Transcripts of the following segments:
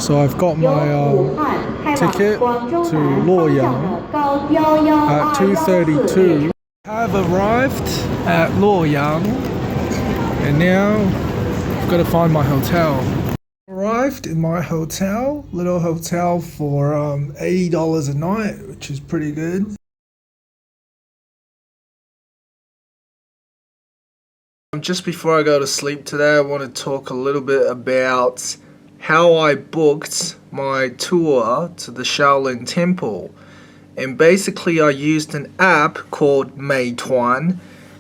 So I've got my ticket to Luoyang at 2:32. I've arrived at Luoyang and now I've got to find my hotel. Arrived in my hotel, little hotel for $80 a night, which is pretty good. Just before I go to sleep today, I want to talk a little bit about how I booked my tour to the Shaolin Temple. And basically I used an app called Meituan,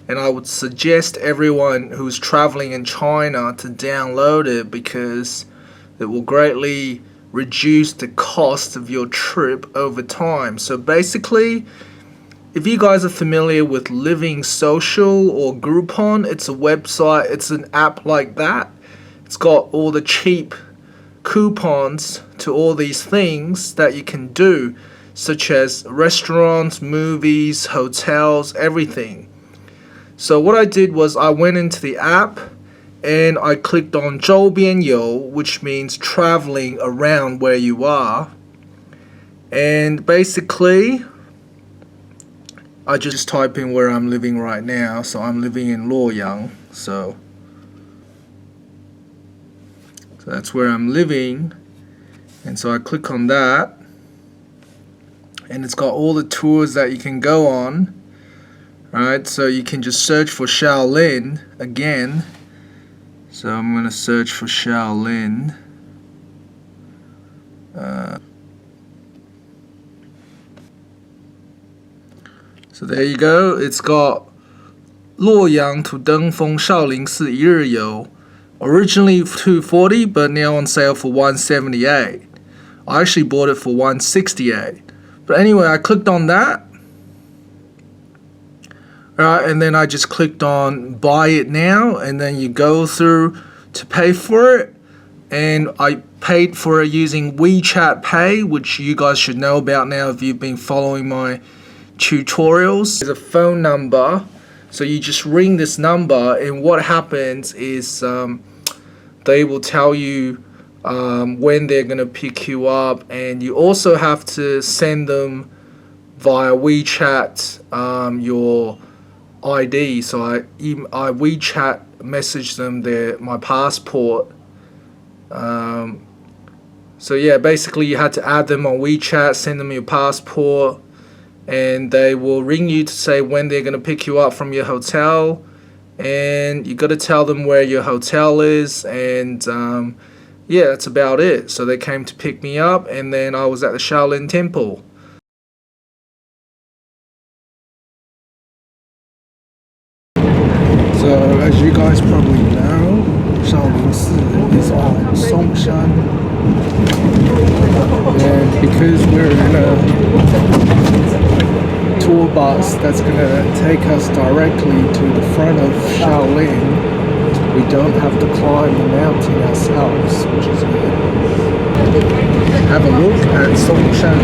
and I would suggest everyone who's traveling in China to download it because it will greatly reduce the cost of your trip over time. So basically, if you guys are familiar with Living Social or Groupon, it's a website, it's an app like that. It's got all the cheap coupons to all these things that you can do, such as restaurants, movies, hotels, everything. So what I did was I went into the app and I clicked on 周边游, which means traveling around where you are. And basically, I just type in where I'm living right now. So I'm living in Luoyang. So that's where I'm living. And so I click on that. And it's got all the tours that you can go on. Right? So you can just search for Shaolin again. So I'm going to search for Shaolin. So there you go. It's got 洛阳 to 登封少林寺一日游. Originally $240, but now on sale for $178. I actually bought it for $168. But anyway, I clicked on that. Right, and then I just clicked on buy it now, and then you go through to pay for it. And I paid for it using WeChat Pay, which you guys should know about now if you've been following my tutorials. There's a phone number, so you just ring this number, and what happens is they will tell you when they're gonna pick you up, and you also have to send them via WeChat your ID. So I WeChat messaged them my passport. So yeah, basically you had to add them on WeChat, send them your passport, and they will ring you to say when they're going to pick you up from your hotel, and you got to tell them where your hotel is, and yeah, that's about it. So they came to pick me up, and then I was at the Shaolin Temple. So as you guys probably know, Shaolin is on Songshan, and because we're in a tour bus that's going to take us directly to the front of Shaolin, we don't have to climb the mountain ourselves, which is good. Have a look at Songshan.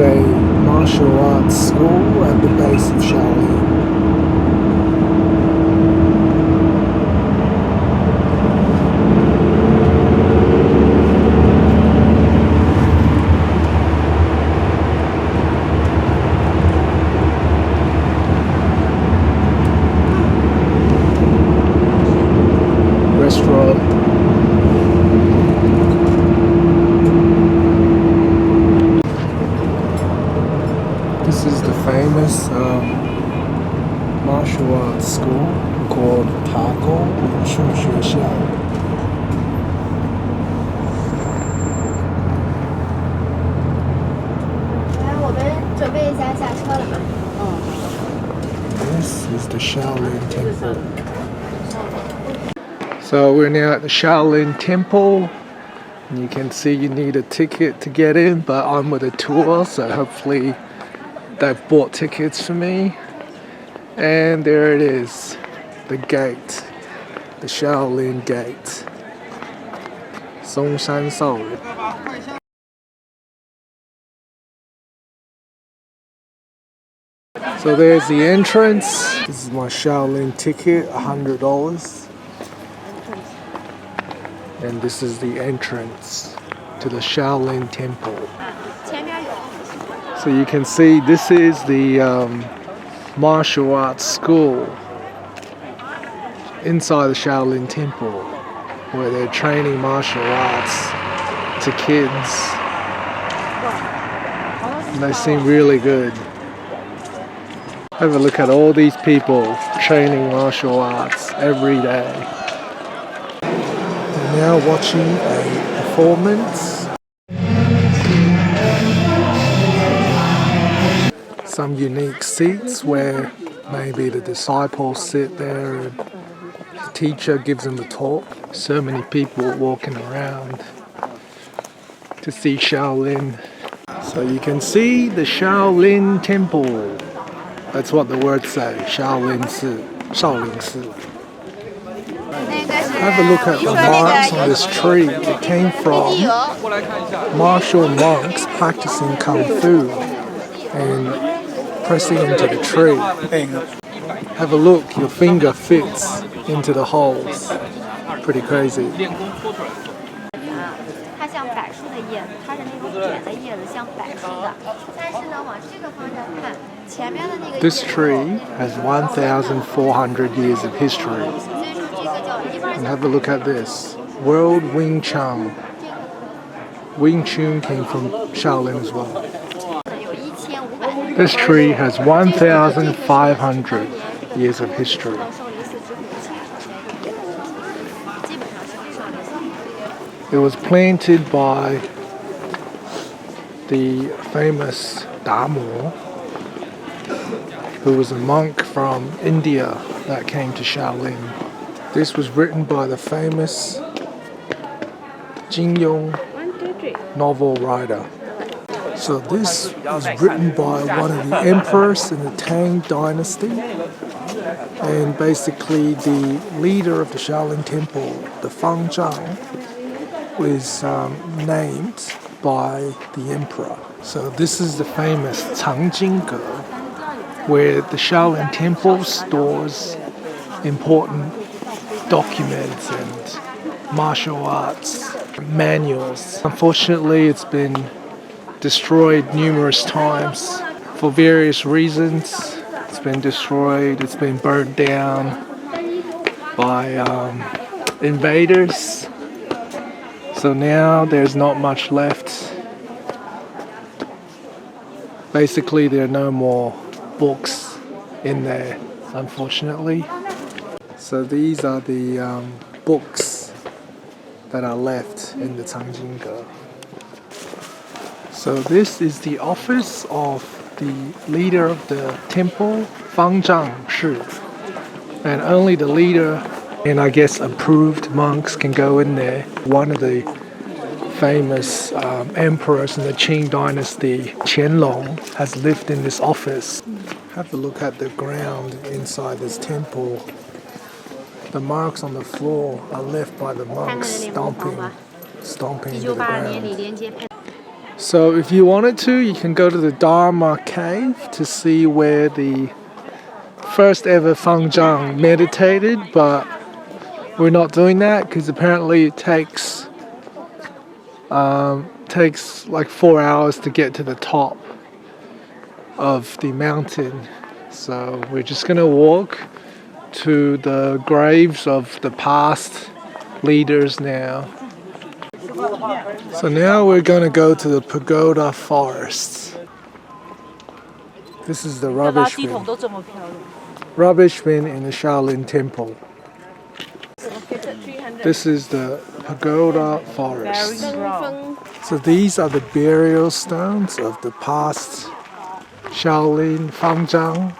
A martial arts school at the base of Shaolin. Restaurant. This is the famous martial arts school called Taco Shushu. This is the Shaolin Temple. So we're now at the Shaolin Temple. And you can see you need a ticket to get in, but I'm with a tour, so hopefully they've bought tickets for me. And there it is, the gate. the Shaolin Gate. Songshan Shaolin. So there's the entrance. This is my Shaolin ticket, $100. And this is the entrance to the Shaolin Temple. So you can see this is the martial arts school inside the Shaolin Temple, where they're training martial arts to kids. And they seem really good. Have a look at all these people training martial arts every day. We're now watching a performance. Some unique seats where maybe the disciples sit there and the teacher gives them a talk. So many people walking around to see Shaolin. So you can see the Shaolin Temple. That's what the words say, Shaolin Si. Have a look at the marks on this tree. It came from martial monks practicing Kung Fu and pressing into the tree. Have a look, your finger fits into the holes. Pretty crazy. This tree has 1,400 years of history. And have a look at this. World Wing Chun. Wing Chun came from Shaolin as well. This tree has 1,500 years of history. It was planted by the famous Damo, who was a monk from India that came to Shaolin. This was written by the famous Jin Yong novel writer. So this was written by one of the emperors in the Tang dynasty, and basically the leader of the Shaolin Temple, the Fangzhang, was named by the emperor. So this is the famous Changjingge, where the Shaolin Temple stores important documents and martial arts manuals. Unfortunately, it's been destroyed numerous times for various reasons. It's been destroyed, it's been burnt down by invaders. So now there's not much left. Basically, there are no more books in there, unfortunately. So these are the books that are left in the Changjingge. So this is the office of the leader of the temple, Fangzhang Shi. And only the leader and I guess approved monks can go in there. One of the famous emperors in the Qing dynasty, Qianlong, has lived in this office. Have a look at the ground inside this temple. The marks on the floor are left by the monks stomping into the ground. So if you wanted to, you can go to the Dharma cave to see where the first ever Fangzhang meditated, but we're not doing that because apparently it takes like 4 hours to get to the top of the mountain. So we're just gonna walk to the graves of the past leaders now. So now we're gonna go to the pagoda forest. This is the rubbish bin. Rubbish bin in the Shaolin Temple. This is the pagoda forest. So these are the burial stones of the past Shaolin Fangzhang,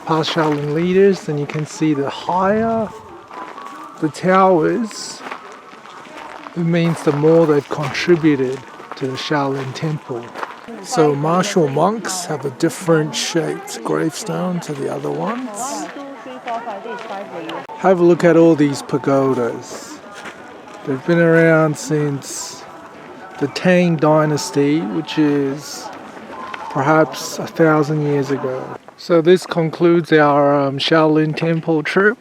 past Shaolin leaders. And you can see the higher the towers, it means the more they've contributed to the Shaolin Temple. So martial monks have a different shaped gravestone to the other ones. Have a look at all these pagodas. They've been around since the Tang Dynasty, which is perhaps 1,000 years ago. So this concludes our Shaolin Temple trip,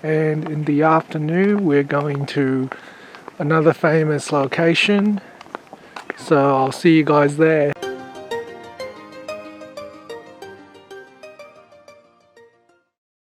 and in the afternoon we're going to another famous location. So I'll see you guys there.